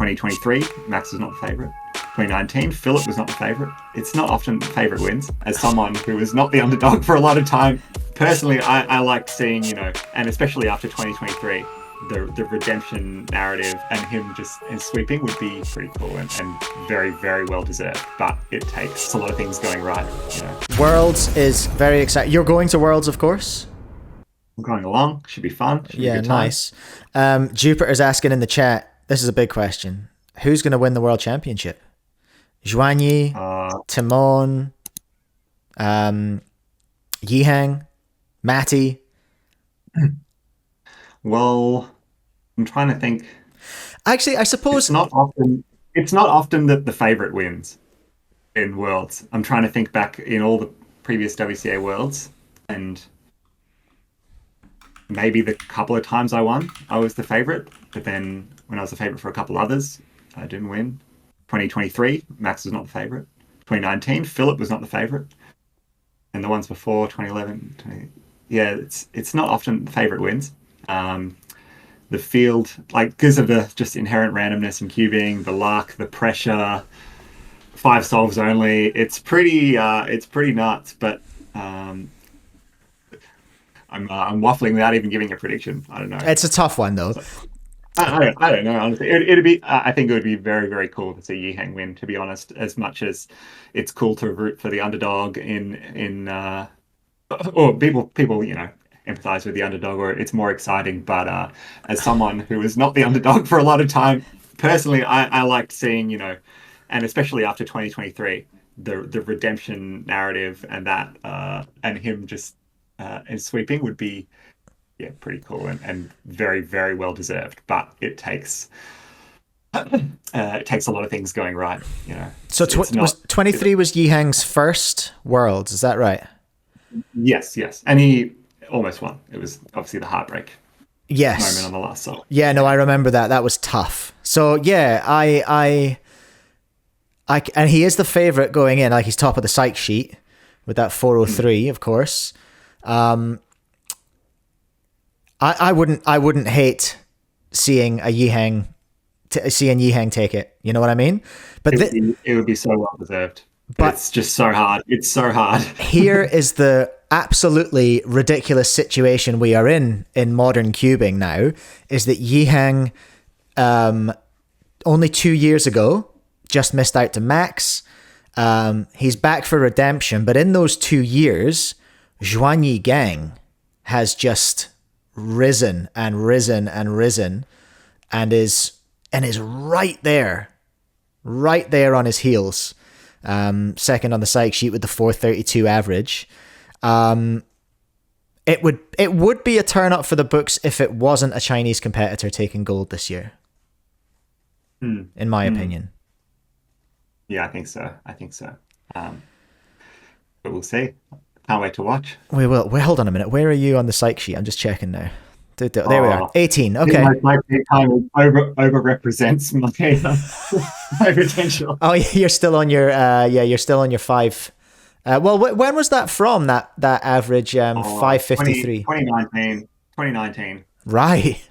2023, Max was not the favourite. 2019, Philip was not the favourite. It's not often the favourite wins. As someone who was not the underdog for a lot of time, personally, I liked seeing, and especially after 2023, the redemption narrative and him just sweeping would be pretty cool and very, very well deserved. But it takes a lot of things going right. Worlds is very exciting. You're going to Worlds, of course. I'm going along. Should be fun. Should be a good time. Nice. Jupiter's asking in the chat. This is a big question. Who's going to win the World Championship? Zhuanyi, Timon, Yihang, Matty. Well, I'm trying to think. Actually, I suppose it's not often that the favorite wins in Worlds. I'm trying to think back in all the previous WCA Worlds, and maybe the couple of times I won, I was the favorite. But then when I was the favorite for a couple others, I didn't win. 2023, Max was not the favorite. 2019, Philip was not the favorite. And the ones before, 2011, it's not often the favorite wins. The field, because of the just inherent randomness in cubing, the luck, the pressure, 5 solves only, it's pretty nuts. But I'm waffling without even giving a prediction. I don't know. It's a tough one though. I don't know, honestly. It'd be. I think it would be very, very cool to see Yihang win. To be honest, as much as it's cool to root for the underdog or people empathize with the underdog, or it's more exciting. But as someone who was not the underdog for a lot of time, personally, I liked seeing and especially after 2023, the redemption narrative and that and him just sweeping would be. Yeah, pretty cool and very, very well deserved. But it takes a lot of things going right, So 23 was Yihang's first Worlds, is that right? Yes, and he almost won. It was obviously the heartbreak moment on the last song. Yeah, no, I remember that. That was tough. So yeah, I and he is the favorite going in. He's top of the psych sheet with that 403, of course. I wouldn't hate seeing Yihang take it. You know what I mean? But it would be so well deserved. But it's just so hard. It's so hard. Here is the absolutely ridiculous situation we are in modern cubing now, is that Yihang only 2 years ago just missed out to Max. He's back for redemption, but in those 2 years, Zhuanyi Gang has just risen and is right there on his heels, second on the psych sheet with the 432 average. It would be a turn up for the books if it wasn't a Chinese competitor taking gold this year, in my opinion. Yeah, I think so. But we'll see. Can't wait to watch. We will. Wait, hold on a minute. Where are you on the psych sheet? I'm just checking now. There we are. 18. Okay. My time over-represents my potential. Oh, you're still on your you're still on your 5. Well, when was that from? That average 553. 2019. Right.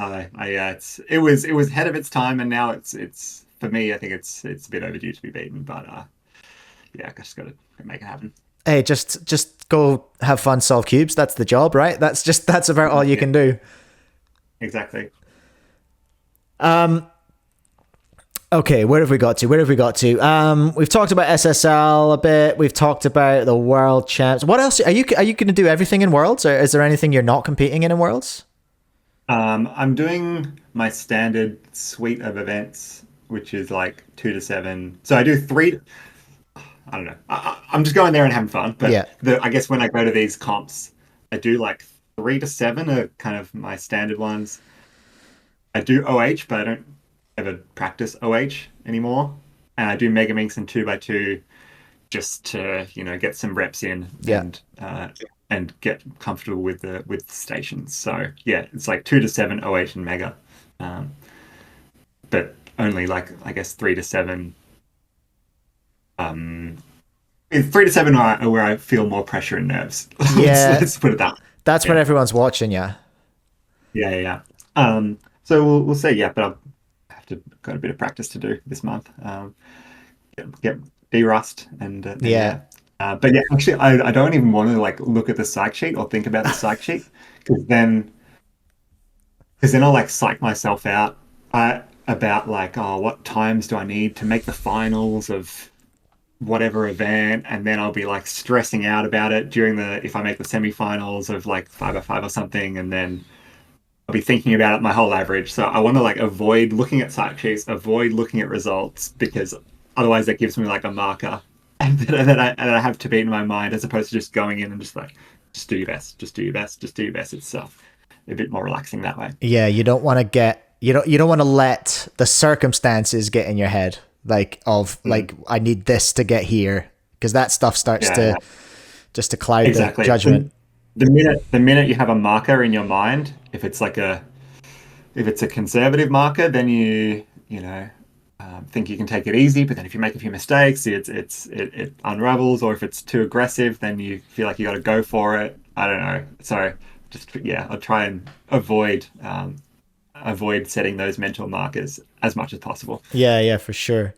It was ahead of its time, and now it's for me. I think it's a bit overdue to be beaten, but I just got to make it happen. Hey, just go have fun, solve cubes. That's the job, right? That's about all you can do. Exactly. Okay, where have we got to? We've talked about SSL a bit. We've talked about the World Champs. What else? Are you going to do everything in Worlds, or is there anything you're not competing in Worlds? I'm doing my standard suite of events, which is 2 to 7. So I do 3. I don't know. I'm just going there and having fun. But yeah. I guess when I go to these comps, I do 3 to 7 are kind of my standard ones. I do OH, but I don't ever practice OH anymore. And I do Megaminx and 2x2 just to, get some reps in and get comfortable with the stations. So yeah, it's 2 to 7 OH and Mega. But only I guess 3 to 7. 3 to 7 are where I feel more pressure and nerves. Yeah, let's put it that way. That's when everyone's watching. Yeah. So we'll see. Yeah, but I'll got a bit of practice to do this month. Get de-rust and Yeah. yeah. But yeah, actually, I don't even want to like look at the psych sheet or think about the psych sheet because then I'll like psych myself out about like, oh, what times do I need to make the finals of whatever event, and then I'll be like stressing out about it during the if I make the semifinals of like 5x5 or something, and then I'll be thinking about it my whole average. So I want to like avoid looking at psych sheets, avoid looking at results, because otherwise that gives me like a marker that I have to beat in my mind, as opposed to just going in and just like just do your best, just do your best, just do your best. It's a bit more relaxing that way. Yeah, you don't want to get you don't want to let the circumstances get in your head, like of like I need this to get here, because that stuff starts Yeah, to yeah. just to cloud the Exactly. judgment. The minute you have a marker in your mind, if it's a conservative marker, then think you can take it easy. But then if you make a few mistakes, it unravels. Or if it's too aggressive, then you feel like you got to go for it. I don't know. So just yeah, I'll try and avoid setting those mental markers as much as possible. Yeah, yeah, for sure.